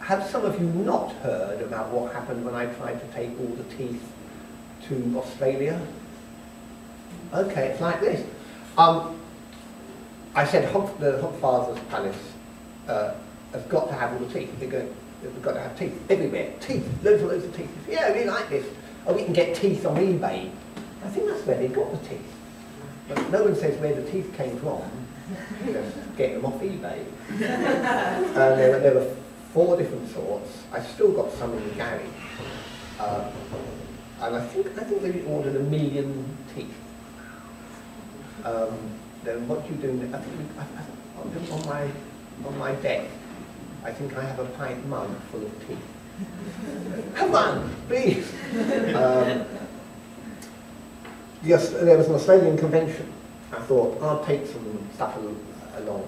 Have some of you not heard about what happened when I tried to take all the teeth to Australia? Okay, it's like this. I said the Hogfather's Palace has got to have all the teeth. They've got to have teeth everywhere. Teeth, loads and loads of teeth. Yeah, we like this. Oh, we can get teeth on eBay. I think that's where they got the teeth. But no one says where the teeth came from. Just get them off eBay. There were 4 different sorts. I still got some in the garage. And I think they ordered 1 million teeth. Then what you do? I think on my deck, I think I have a pint mug full of teeth. Come on, please. Yes, there was an Australian convention. I thought I'll take some stuff along,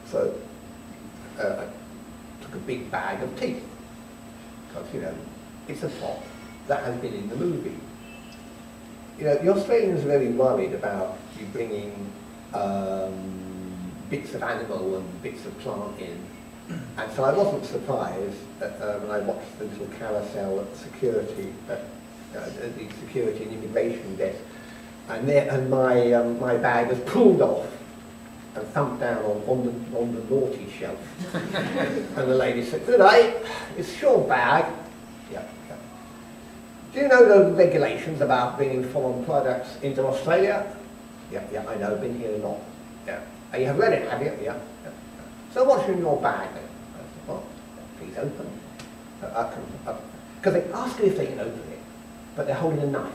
so I took a big bag of teeth because it's a plot that has been in the movie. The Australians are very worried about you bringing bits of animal and bits of plant in. And so I wasn't surprised when I watched the little carousel at the security and immigration desk, and my bag was pulled off and thumped down on the naughty shelf. And the lady said, "Good day, it's your bag." Yeah. Do you know the regulations about bringing foreign products into Australia? Yeah, I know, been here a lot. Yeah. You have read it, have you? Yeah. So what's in your bag then? I said, well, please open. Because they ask you if they can open it, but they're holding a knife.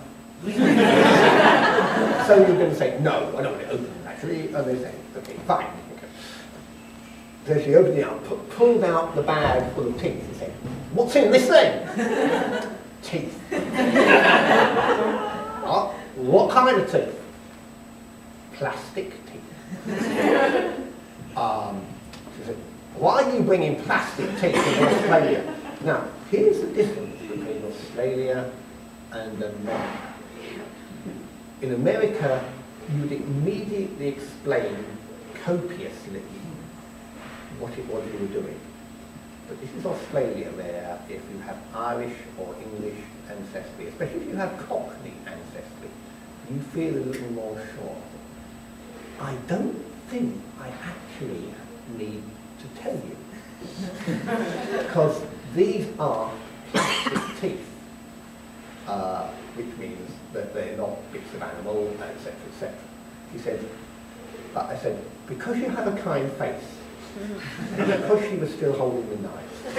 So you're going to say, no, I don't want it open actually. And they say, okay, fine. Okay. So she opened it up, pulled out the bag full of teeth and said, what's in this thing? Teeth. What kind of teeth? Plastic teeth. She said, why are you bringing plastic teeth to Australia? Now, here's the difference between Australia and America. In America, you would immediately explain copiously what it was you were doing. But this is Australia where if you have Irish or English ancestry, especially if you have Cockney ancestry, you feel a little more sure. I don't think I actually need to tell you. Because these are plastic teeth, which means that they're not bits of animal, etc., etc. She said, but I said, because you have a kind face, and because she was still holding the knife,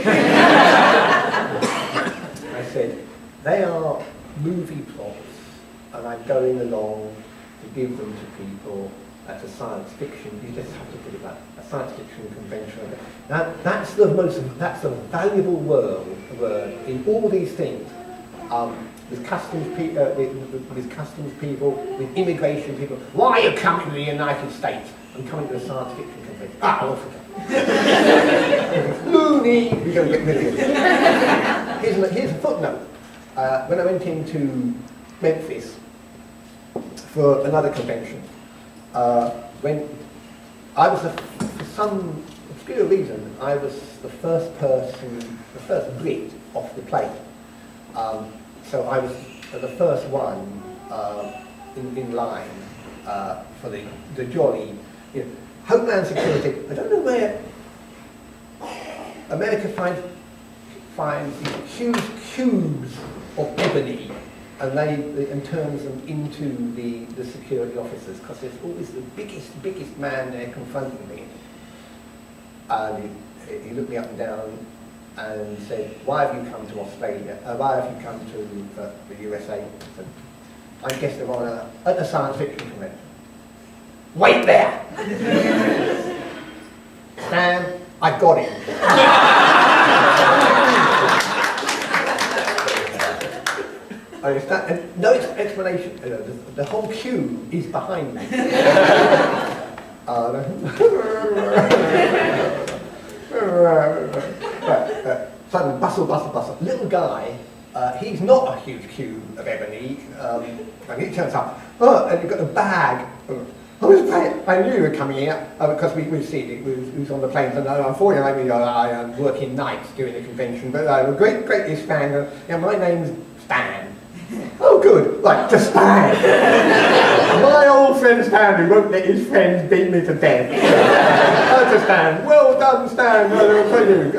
I said, they are movie plots, and I'm going along to give them to people at a science fiction. You just have to put it like a science fiction convention. Now, that's the valuable word in all these things. With customs people, with immigration people. Why are you coming to the United States? I'm coming to a science fiction convention. I'll forget. Loony! We're going to get rid of it. Here's a footnote. When I went into Memphis for another convention, when I was, for some obscure reason, I was the first Brit off the plane. So I was the first one in line for the jolly, Homeland Security. I don't know where America finds these huge cubes of ebony and turns them into the security officers, because there's always the biggest man there confronting me. And he looked me up and down and said, why have you come to Australia? Why have you come to the USA? I said, I guess they're on at a science fiction convention. Wait there! Sam, I got him. I understand, and no explanation. The whole queue is behind me. Suddenly, bustle. Little guy, he's not a huge cube of ebony, and he turns up, and you've got a bag I knew you were coming here because we'd seen it. We was on the planes, and unfortunately, I working nights during the convention. But I'm a greatest fan. My name's Stan. Oh, good. Right, to Stan. My old friend Stan, who won't let his friends beat me to death. To Stan. Well done, Stan. For you.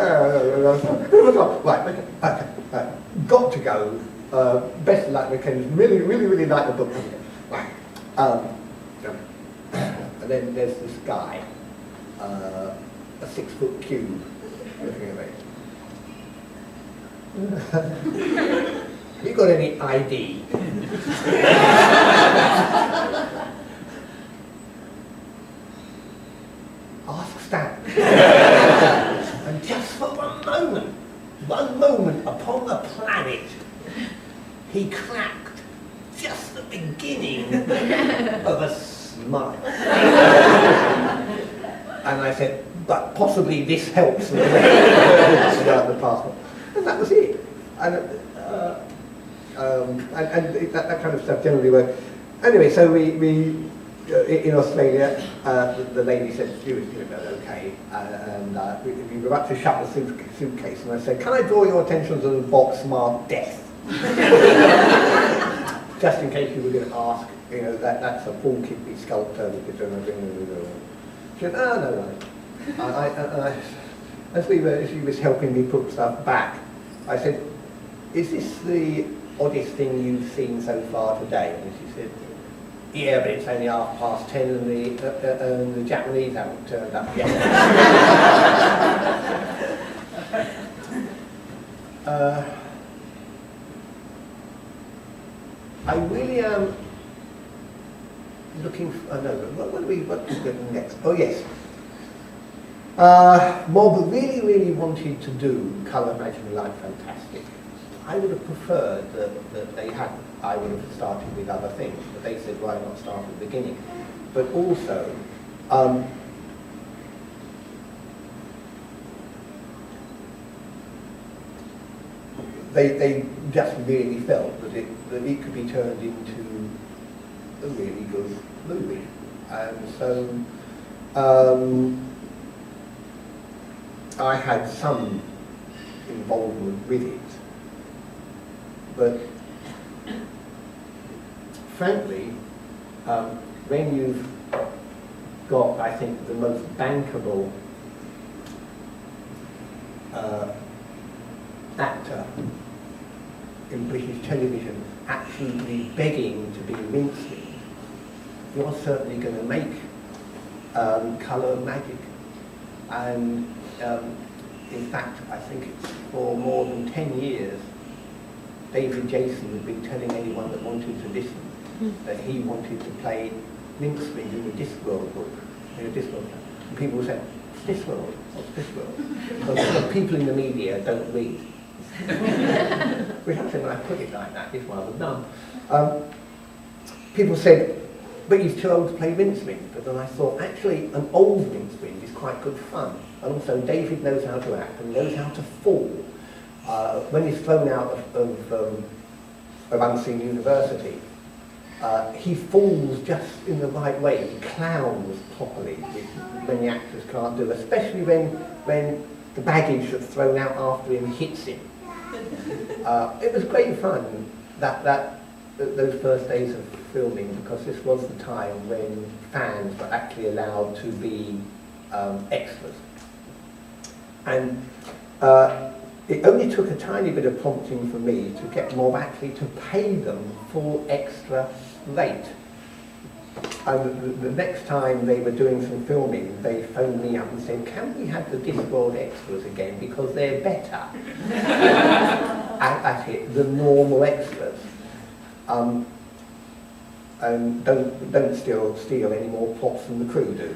Right. Okay. Got to go. Best of luck, McKenzie. Really like the book. Right. And then there's this guy, a 6-foot cube, looking at me. Have you got any ID? Ask Stan. And just for one moment upon the planet, he cracked just the beginning of a smile. And I said, but possibly this helps with the passport. And that was it. And that kind of stuff generally worked. Anyway, so we in Australia, the lady said she was doing okay, and we were about to shut the suitcase, and I said, can I draw your attention to the box marked death? Just in case you were going to ask, that's a full kidney sculptor. She said, no. As she was helping me put stuff back, I said, is this the oddest thing you've seen so far today? And she said, yeah, but it's only 10:30 and the Japanese haven't turned up yet. I really am looking for, what do we get next? Oh yes. Mob really wanted to do Colour Imaginary Life Fantastic. I would have preferred that they hadn't. I would have started with other things, but they said, why not start at the beginning? But also, they just really felt that it could be turned into a really good movie. And so I had some involvement with it. But frankly, when you've got, I think, the most bankable actor in British television absolutely begging to be mincemeat, you're certainly going to make colour magic. And in fact, I think it's for more than 10 years, David Jason had been telling anyone that wanted to listen that he wanted to play mincemeat in the Discworld book, in a Discworld. And people would say, what's Discworld? What's Discworld? Because people in the media don't read. Which actually, when I put it like that, is rather dumb. People said, but he's too old to play mincemeat. But then I thought, actually, an old mincemeat is quite good fun. And also, David knows how to act and knows how to fall. When he's thrown out of Unseen University, he falls just in the right way. He clowns properly, which many actors can't do, especially when the baggage that's thrown out after him hits him. It was great fun, those first days of filming, because this was the time when fans were actually allowed to be extras. And it only took a tiny bit of prompting for me to get Mob actually to pay them full extra rate. And the next time they were doing some filming, they phoned me up and said, can we have the Discworld extras again, because they're better at it than normal extras. And don't steal any more props than the crew do.